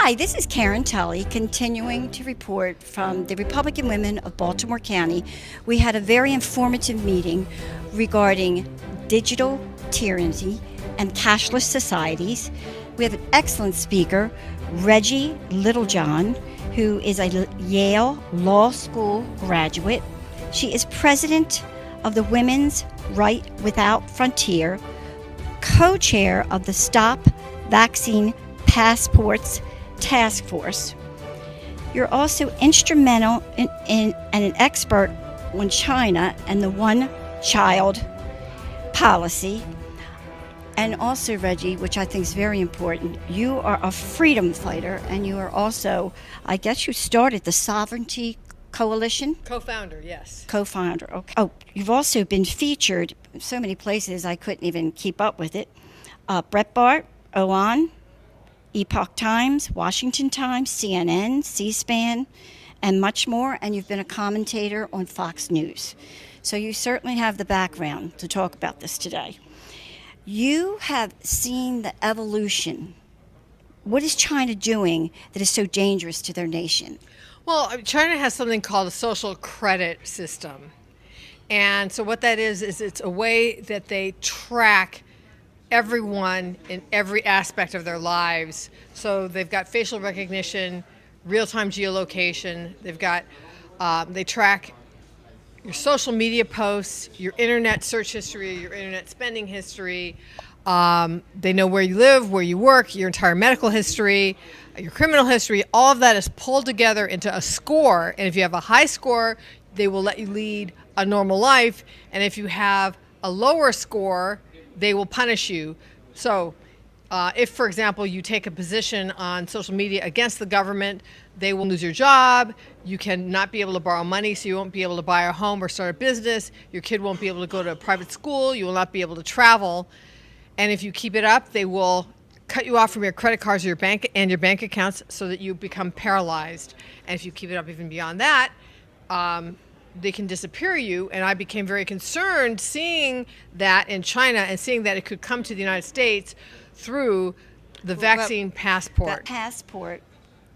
Hi, this is Karen Tully, continuing to report from the Republican Women of Baltimore County. We had a very informative meeting regarding digital tyranny and cashless societies. We have an excellent speaker, Reggie Littlejohn, who is a Yale Law School graduate. She is president of the Women's Right Without Frontier, co-chair of the Stop Vaccine Passports Task Force. You're also instrumental in and an expert on China and the one-child policy. And also, Reggie, which I think is very important, you are a freedom fighter, and you are also, I guess you started the Sovereignty Coalition? Co-founder, yes. Co-founder, okay. Oh, you've also been featured in so many places I couldn't even keep up with it. Breitbart, OAN, Epoch Times, Washington Times, CNN, C-SPAN, and much more, and you've been a commentator on Fox News. So you certainly have the background to talk about this today. You have seen the evolution. What is China doing that is so dangerous to their nation? Well, China has something called a social credit system. And so what that is it's a way that they track everyone in every aspect of their lives. So they've got facial recognition, real-time geolocation. They track your social media posts, your internet search history, your internet spending history. They know where you live, where you work, your entire medical history, your criminal history. All of that is pulled together into a score. And if you have a high score, they will let you lead a normal life. And if you have a lower score, they will punish you. So if, for example, you take a position on social media against the government, they will lose your job. You can not be able to borrow money, so you won't be able to buy a home or start a business. Your kid won't be able to go to a private school. You will not be able to travel. And if you keep it up, they will cut you off from your credit cards or your bank accounts so that you become paralyzed. And if you keep it up even beyond that, they can disappear you. And I became very concerned seeing that in China and seeing that it could come to the United States through the vaccine passport. That passport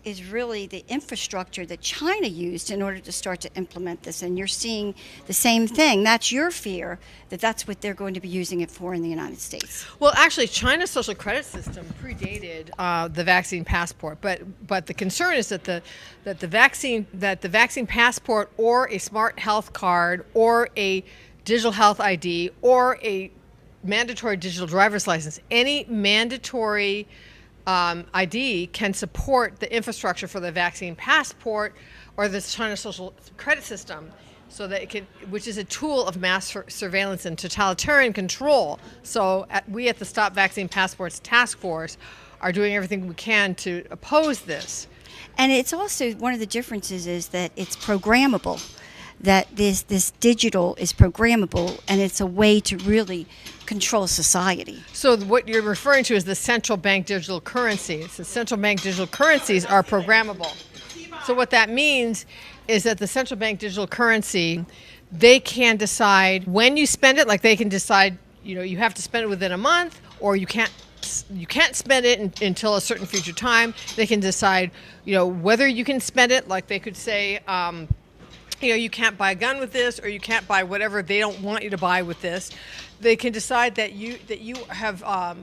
is really the infrastructure that China used in order to start to implement this. And you're seeing the same thing. That's your fear, that that's what they're going to be using it for in the United States. Well, actually, China's social credit system predated the vaccine passport. But the concern is that the vaccine passport or a smart health card or a digital health ID or a mandatory digital driver's license, any mandatory ID can support the infrastructure for the vaccine passport or the China social credit system, so that it can, which is a tool of mass surveillance and totalitarian control. So we at the Stop Vaccine Passports Task Force are doing everything we can to oppose this. And it's also, one of the differences is that it's programmable, that this digital is programmable, and it's a way to really control society. So what you're referring to is the central bank digital currencies. The central bank digital currencies are programmable. So what that means is that the central bank digital currency, they can decide when you spend it. Like they can decide, you have to spend it within a month, or you can't spend it until a certain future time. They can decide, whether you can spend it. Like they could say, you can't buy a gun with this, or you can't buy whatever they don't want you to buy with this. They can decide that you have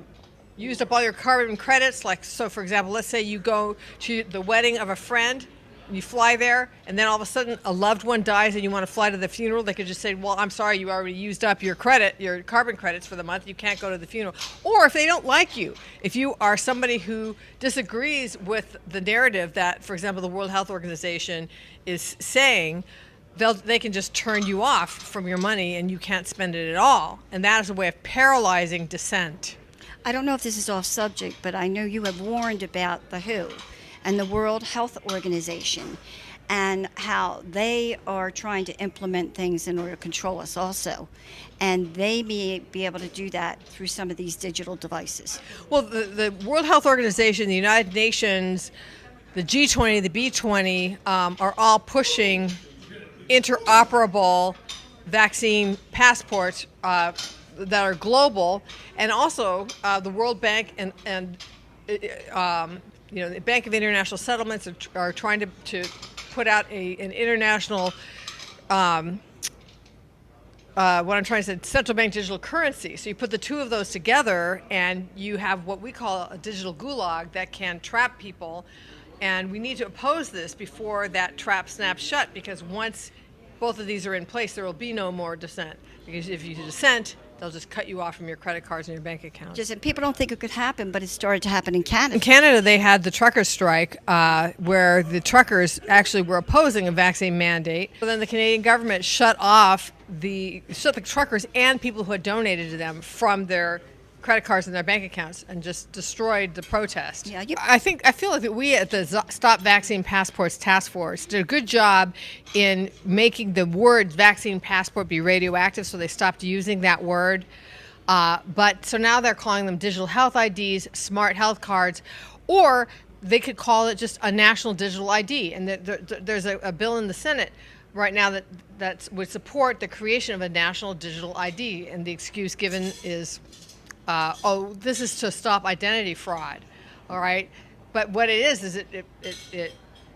used up all your carbon credits. Like, so for example, let's say you go to the wedding of a friend, and you fly there, and then all of a sudden a loved one dies and you want to fly to the funeral. They could just say, well, I'm sorry, you already used up your carbon credits for the month. You can't go to the funeral. Or if they don't like you, if you are somebody who disagrees with the narrative that, for example, the World Health Organization is saying, they can just turn you off from your money and you can't spend it at all. And that is a way of paralyzing dissent. I don't know if this is off subject, but I know you have warned about the WHO and the World Health Organization and how they are trying to implement things in order to control us also. And they may be able to do that through some of these digital devices. Well, the World Health Organization, the United Nations, the G20, the B20 are all pushing interoperable vaccine passports that are global, and also the World Bank and the Bank of International Settlements are trying to put out an international, what I'm trying to say, central bank digital currency. So you put the two of those together, and you have what we call a digital gulag that can trap people. And we need to oppose this before that trap snaps shut, because once both of these are in place, there will be no more dissent. Because if you dissent, they'll just cut you off from your credit cards and your bank accounts. Just, and people don't think it could happen, but it started to happen in Canada. In Canada, they had the truckers' strike, where the truckers actually were opposing a vaccine mandate. So then the Canadian government shut the truckers and people who had donated to them from their credit cards and their bank accounts, and just destroyed the protest. Yeah, I feel like that we at the Stop Vaccine Passports Task Force did a good job in making the word vaccine passport be radioactive, so they stopped using that word. But so now they're calling them digital health IDs, smart health cards, or they could call it just a national digital ID. And there's a bill in the Senate right now that would support the creation of a national digital ID, and the excuse given is, this is to stop identity fraud, all right? But what it is it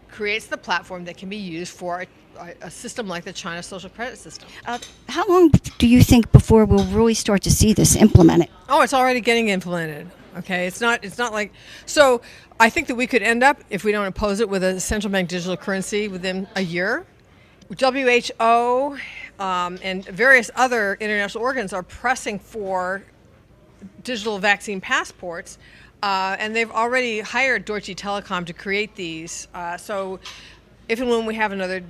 creates the platform that can be used for a system like the China social credit system. How long do you think before we'll really start to see this implemented? Oh, it's already getting implemented. Okay, it's not like, so I think that we could end up, if we don't oppose it, with a central bank digital currency within a year. WHO and various other international organs are pressing for digital vaccine passports, and they've already hired Deutsche Telekom to create these. So if and when we have another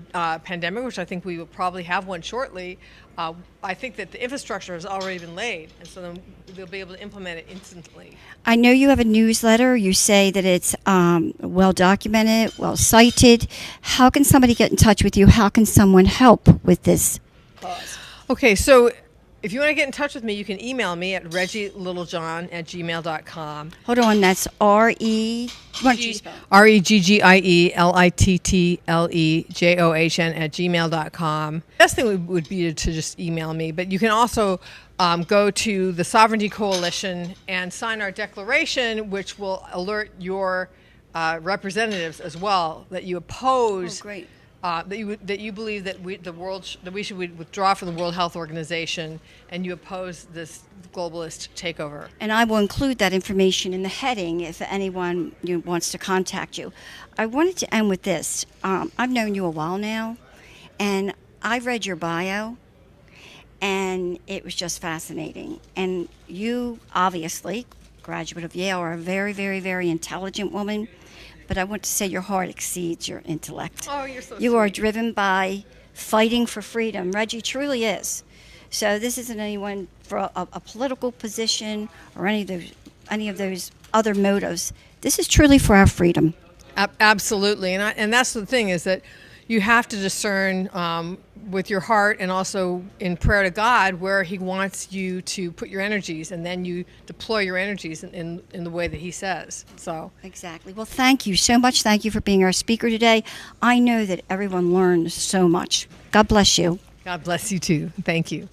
pandemic, which I think we will probably have one shortly, I think that the infrastructure has already been laid, and so then they'll be able to implement it instantly. I know you have a newsletter. You say that it's well documented, well cited. How can somebody get in touch with you? How can someone help with this cause? Okay, so if you want to get in touch with me, you can email me at reggielittlejohn@gmail.com. Hold on, that's R-E... Why don't you spell it? Reggielittlejohn@gmail.com. Best thing would be to just email me, but you can also go to the Sovereignty Coalition and sign our declaration, which will alert your representatives as well that you oppose. Oh, great. That you believe that we should withdraw from the World Health Organization, and you oppose this globalist takeover. And I will include that information in the heading if anyone wants to contact you. I wanted to end with this. I've known you a while now, and I've read your bio, and it was just fascinating. And you, obviously, graduate of Yale, are a very, very, very intelligent woman. But I want to say your heart exceeds your intellect. Oh, you're so sweet. You are driven by fighting for freedom. Reggie truly is. So this isn't anyone for a political position or any of those other motives. This is truly for our freedom. Absolutely, and that's the thing, is that you have to discern with your heart and also in prayer to God where He wants you to put your energies, and then you deploy your energies in the way that He says. So Exactly. Well, thank you so much. Thank you for being our speaker today. I know that everyone learned so much. God bless you. God bless you too. Thank you.